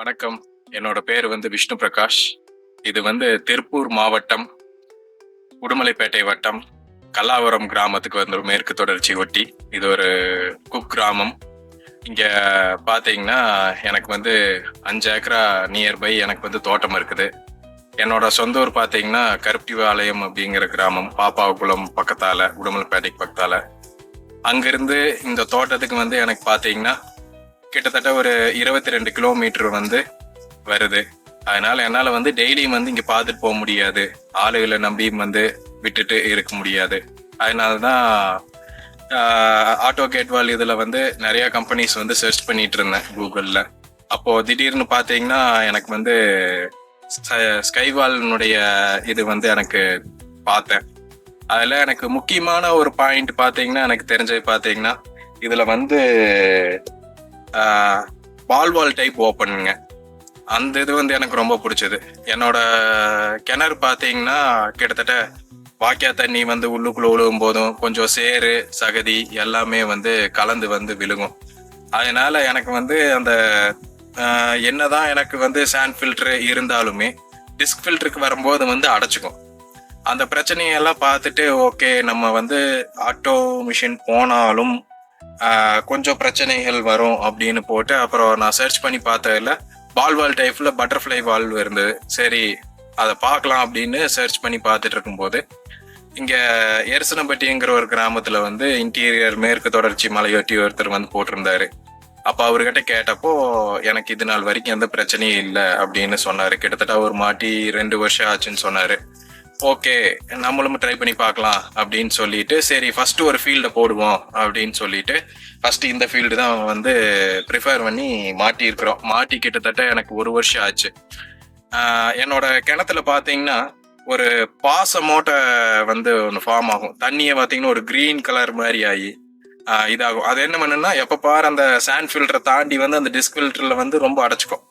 வணக்கம். என்னோட பேர் விஷ்ணு பிரகாஷ். இது திருப்பூர் மாவட்டம், உடுமலைப்பேட்டை வட்டம், கல்லாவரம் கிராமத்துக்கு ஒரு மேற்கு தொடர்ச்சி ஒட்டி. இது ஒரு குக்கிராமம். இங்க பாத்தீங்கன்னா எனக்கு 5 ஏக்கரா நியர்பை எனக்கு தோட்டம் இருக்குது. என்னோட சொந்த ஊர் பாத்தீங்கன்னா கருப்டிபாளையம் அப்படிங்கிற கிராமம், பாப்பாக்குளம் பக்கத்தால, உடுமலைப்பேட்டைக்கு பக்கத்தால. அங்கிருந்து இந்த தோட்டத்துக்கு எனக்கு பாத்தீங்கன்னா கிட்டத்தட்ட ஒரு 22 கிலோமீட்டர் வருது. அதனால என்னால டெய்லியும் இங்க பார்த்துட்டு போக முடியாது. ஆளுகளை நம்பியும் விட்டுட்டு இருக்க முடியாது. அதனாலதான் ஆட்டோ கேட்வால் இதுல நிறைய கம்பெனிஸ் சர்ச் பண்ணிட்டு இருந்தேன் கூகுள்ல. அப்போ திடீர்னு பாத்தீங்கன்னா எனக்கு ஸ்கைவால்னுடைய இது எனக்கு பார்த்தேன். அதுல எனக்கு முக்கியமான ஒரு பாயிண்ட் பாத்தீங்கன்னா எனக்கு தெரிஞ்சது பாத்தீங்கன்னா இதுல பால்வால் டைப் ஓப்பனுங்க. அந்த இது எனக்கு ரொம்ப பிடிச்சது. என்னோட கிணறு பாத்தீங்கன்னா கிட்டத்தட்ட வாக்கியா தண்ணி உள்ளுக்குள்ள விழுகும் போதும் கொஞ்சம் சேறு சகதி எல்லாமே கலந்து விழுகும். அதனால எனக்கு அந்த என்னதான் எனக்கு சாண்ட் ஃபில்டர் இருந்தாலுமே டிஸ்க் ஃபில்டருக்கு வரும்போது அடைச்சிக்கும். அந்த பிரச்சனையெல்லாம் பார்த்துட்டு ஓகே நம்ம ஆட்டோ மிஷின் போனாலும் கொஞ்சம் பிரச்சனைகள் வரும் அப்படின்னு போட்டு அப்புறம் நான் சர்ச் பண்ணி பார்த்ததில்ல பால்வால் டைப்ல பட்டர்ஃப்ளை வால்வ் இருந்தது. சரி அதை பார்க்கலாம் அப்படின்னு சர்ச் பண்ணி பார்த்துட்டு இருக்கும்போது இங்க எருசனம்பட்டிங்கிற ஒரு கிராமத்துல இன்டீரியர் மேற்கு தொடர்ச்சி மலையொட்டி ஒருத்தர் போட்டிருந்தாரு. அப்ப அவர்கிட்ட கேட்டப்போ எனக்கு இது நாள் வரைக்கும் எந்த பிரச்சனையும் இல்லை அப்படின்னு சொன்னாரு. கிட்டத்தட்ட ஒரு மாட்டி 2 வருஷம் ஆச்சுன்னு சொன்னாரு. ஓகே நம்மளும் ட்ரை பண்ணி பார்க்கலாம் அப்படின்னு சொல்லிட்டு சரி ஃபர்ஸ்ட் ஒரு ஃபீல்டை போடுவோம் அப்படின்னு சொல்லிட்டு ஃபர்ஸ்ட் இந்த ஃபீல்டு தான் ப்ரிஃபர் பண்ணி மாட்டி இருக்கிறோம். மாட்டி கிட்டத்தட்ட எனக்கு 1 வருஷம் ஆச்சு. என்னோட கிணத்துல பாத்தீங்கன்னா ஒரு பாச மூட்டை ஒன்று ஃபார்ம் ஆகும். தண்ணியை பாத்தீங்கன்னா ஒரு கிரீன் கலர் மாதிரி ஆகி இதாகும். அது என்ன பண்ணுன்னா எப்ப பாரு அந்த சாண்ட் ஃபில்டரை தாண்டி அந்த டிஸ்க் ஃபில்டர்ல ரொம்ப அடைச்சிக்கும்.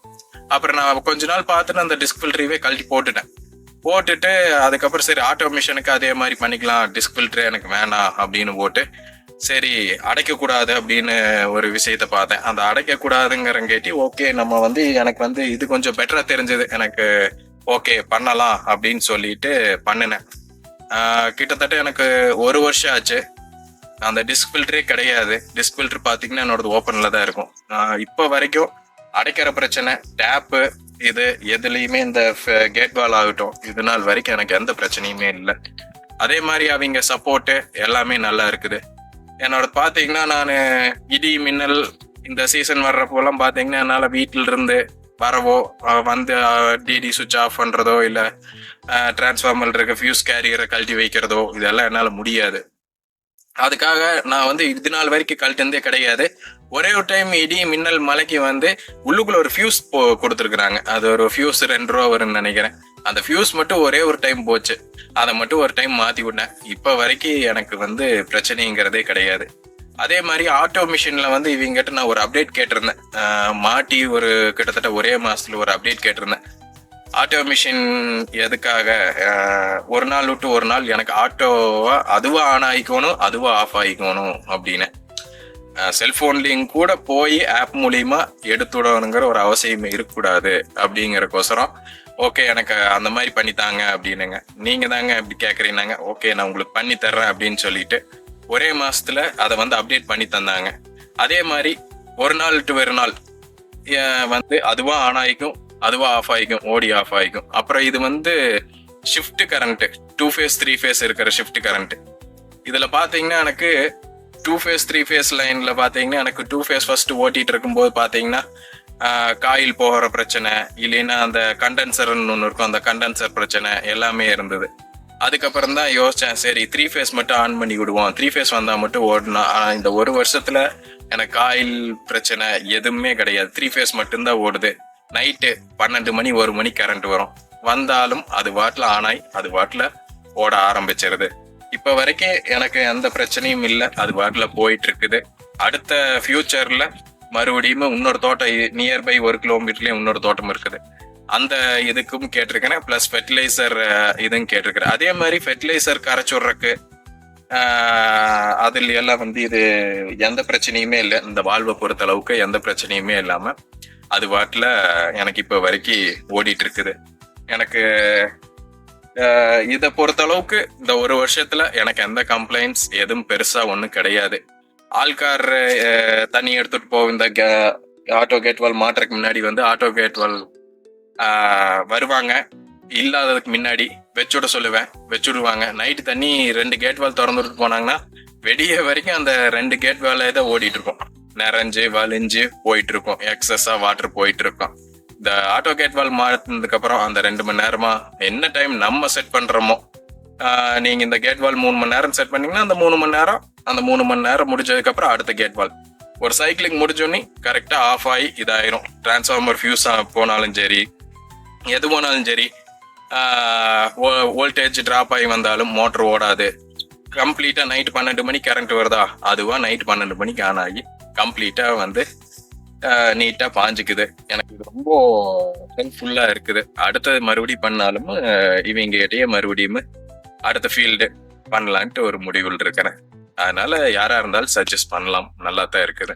அப்புறம் நான் கொஞ்ச நாள் பார்த்துட்டு அந்த டிஸ்க் ஃபில்டரையே கழட்டி போட்டுட்டு அதுக்கப்புறம் சரி ஆட்டோ மிஷினுக்கு அதே மாதிரி பண்ணிக்கலாம், டிஸ்க் ஃபில்டர் எனக்கு வேணாம் அப்படின்னு போட்டு சரி அடைக்க கூடாது அப்படின்னு ஒரு விஷயத்த பார்த்தேன். அந்த அடைக்க கூடாதுங்கிறங்கேட்டி ஓகே நம்ம எனக்கு இது கொஞ்சம் பெட்டரா தெரிஞ்சது. எனக்கு ஓகே பண்ணலாம் அப்படின்னு சொல்லிட்டு பண்ணினேன். கிட்டத்தட்ட எனக்கு 1 வருஷம் ஆச்சு. அந்த டிஸ்க் ஃபில்டரே கிடையாது. டிஸ்க் ஃபில்டர் பாத்தீங்கன்னா என்னோடது ஓப்பன்ல தான் இருக்கும். இப்போ வரைக்கும் அடைக்கிற பிரச்சனை டேப்பு இது எதுலையுமே இந்த கேட் வால் ஆகட்டும் இது நாள் வரைக்கும் எனக்கு எந்த பிரச்சனையுமே இல்லை. அதே மாதிரி அவங்க சப்போர்ட்டு எல்லாமே நல்லா இருக்குது. என்னோட பாத்தீங்கன்னா நான் இடி மின்னல் இந்த சீசன் வர்றப்போலாம் பாத்தீங்கன்னா என்னால வீட்டில இருந்து வரவோ டிடி சுவிட்ச் ஆஃப் பண்றதோ இல்ல டிரான்ஸ்ஃபார்மர் இருக்க ஃபியூஸ் கேரியரை கழட்டி வைக்கிறதோ இதெல்லாம் என்னால முடியாது. அதுக்காக நான் இது நாள் வரைக்கும் கழட்டினதே கிடையாது. ஒரே ஒரு டைம் இடி மின்னல் மலைக்கு உள்ளுக்குள்ள ஒரு ஃபியூஸ் கொடுத்துருக்குறாங்க. அது ஒரு ஃபியூஸ் 2 ரூபா வரும்னு நினைக்கிறேன். அந்த ஃபியூஸ் மட்டும் ஒரே ஒரு டைம் போச்சு. அதை மட்டும் ஒரு டைம் மாத்தி விட்டேன். இப்ப வரைக்கும் எனக்கு பிரச்சனைங்கிறதே கிடையாது. அதே மாதிரி ஆட்டோ மிஷின்ல இவங்கிட்ட நான் ஒரு அப்டேட் கேட்டிருந்தேன். மாட்டி ஒரு கிட்டத்தட்ட ஒரே மாசத்துல ஒரு அப்டேட் கேட்டிருந்தேன். ஆட்டோ மிஷின் எதுக்காக ஒரு நாள் விட்டு ஒரு நாள் எனக்கு ஆட்டோவா அதுவா ஆன் ஆகிக்கணும் அதுவா ஆஃப் ஆகிக்கணும் அப்படின்னு செல்போன்லையும் கூட போய் ஆப் மூலியமா எடுத்துடணுங்கிற ஒரு அவசியம் இருக்கக்கூடாது அப்படிங்கறக்கோசரம் ஓகே எனக்கு அந்த மாதிரி பண்ணித்தாங்க அப்படின்னுங்க. நீங்க தாங்க இப்படி கேக்குறீங்க. ஓகே நான் உங்களுக்கு பண்ணி தர்றேன் அப்படின்னு சொல்லிட்டு ஒரே மாசத்துல அதை அப்டேட் பண்ணி தந்தாங்க. அதே மாதிரி ஒரு நாள் டு ஒரு நாள் அதுவா ஆன் ஆகிக்கும் அதுவா ஆஃப் ஆகிக்கும் ஓடி ஆஃப் ஆகிக்கும். அப்புறம் இது ஷிஃப்ட் கரண்ட் 2 ஃபேஸ் 3 ஃபேஸ் இருக்கிற ஷிஃப்ட் கரண்ட். இதுல பாத்தீங்கன்னா எனக்கு 2 ஃபேஸ் 3 ஃபேஸ் லைன்ல பாத்தீங்கன்னா எனக்கு 2 ஃபேஸ் ஃபர்ஸ்ட் ஓட்டிட்டு இருக்கும்போது பாத்தீங்கன்னா காயில் போகிற பிரச்சனை இல்லைன்னா அந்த கண்டென்சர்னு ஒன்று இருக்கும், அந்த கண்டென்சர் பிரச்சனை எல்லாமே இருந்தது. அதுக்கப்புறம் தான் யோசிச்சேன் சரி 3 ஃபேஸ் மட்டும் ஆன் பண்ணி விடுவோம், 3 ஃபேஸ் வந்தா மட்டும் ஓடணும். ஆனா இந்த 1 வருஷத்துல எனக்கு காயில் பிரச்சனை எதுவுமே கிடையாது. 3 ஃபேஸ் மட்டும்தான் ஓடுது. நைட்டு 12 மணி 1 மணி கரண்ட் வந்தாலும் அது வாட்டில் ஆனாய் அது வாட்டில் ஓட ஆரம்பிச்சிருது. இப்ப வரைக்கும் எனக்கு எந்த பிரச்சனையும் இல்லை. அது வாட்டில் போயிட்டு இருக்குது. அடுத்த ஃபியூச்சர்ல மறுபடியும் இன்னொரு தோட்டம் நியர்பை 1 கிலோமீட்டர்லயும் இன்னொரு தோட்டம் இருக்குது. அந்த இதுக்கும் கேட்டிருக்கேன். பிளஸ் ஃபெர்டிலைசர் இதுவும் கேட்டிருக்கிறேன். அதே மாதிரி ஃபெர்டிலைசர் கரைச்சுடுறக்கு அதுல எல்லாம் இது எந்த பிரச்சனையுமே இல்லை. இந்த வாழ்வை பொறுத்த அளவுக்கு எந்த பிரச்சனையுமே இல்லாம அது வாட்டில் எனக்கு இப்போ வரைக்கும் ஓடிட்டு இருக்குது. எனக்கு இதை பொறுத்தளவுக்கு இந்த ஒரு வருஷத்துல எனக்கு எந்த கம்ப்ளைண்ட்ஸ் எதுவும் பெருசா ஒன்றும் கிடையாது. ஆள்கார் தண்ணி எடுத்துட்டு போகும் இந்த ஆட்டோ கேட்வால் மாட்டுறதுக்கு முன்னாடி வந்து ஆட்டோ கேட்வால் வருவாங்க. இல்லாததுக்கு முன்னாடி வச்சுட சொல்லுவேன், வச்சுடுவாங்க. நைட்டு தண்ணி 2 கேட்வால் திறந்துட்டு போனாங்கன்னா வெடிய வரைக்கும் அந்த 2 கேட்வாலே தான் ஓடிட்டு இருக்கும். நிறைஞ்சு வலிஞ்சு போயிட்டு இருக்கும், எக்ஸஸா வாட்டர் போயிட்டு இருக்கும். இந்த ஆட்டோ கேட்வால் மாட்டினதுக்கு அப்புறம் அந்த 2 மணி நேரமா என்ன டைம் நம்ம செட் பண்றோமோ, நீங்க இந்த கேட்வால் 3 மணி நேரம் செட் பண்ணீங்கன்னா அந்த 3 மணி நேரம் முடிஞ்சதுக்கு அப்புறம் அடுத்த கேட்வால் ஒரு சைக்கிளிங் முடிஞ்சோடனே கரெக்டா ஆஃப் ஆகி இதாயிரும். டிரான்ஸ்ஃபார்மர் ஃபியூஸ் போனாலும் சரி, எது போனாலும் சரி, வோல்டேஜ் டிராப் ஆகி வந்தாலும் மோட்டர் ஓடாது. கம்ப்ளீட்டா நைட் 12 மணிக்கு கரண்ட் வருதா, அதுவா நைட் 12 மணிக்கு ஆன் ஆகி கம்ப்ளீட்டா வந்து நீட்டா பாஞ்சுக்குது. எனக்கு இது ரொம்ப ஹெல்ப்ஃபுல்லா இருக்குது. அடுத்தது மறுபடியும் பண்ணாலும் இவங்க கிட்டயே மறுபடியும் அடுத்த ஃபீல்டு பண்ணலான்ட்டு ஒரு முடிவில் இருக்கிறேன். அதனால யாரா இருந்தாலும் சஜஸ்ட் பண்ணலாம், நல்லா தான் இருக்குது.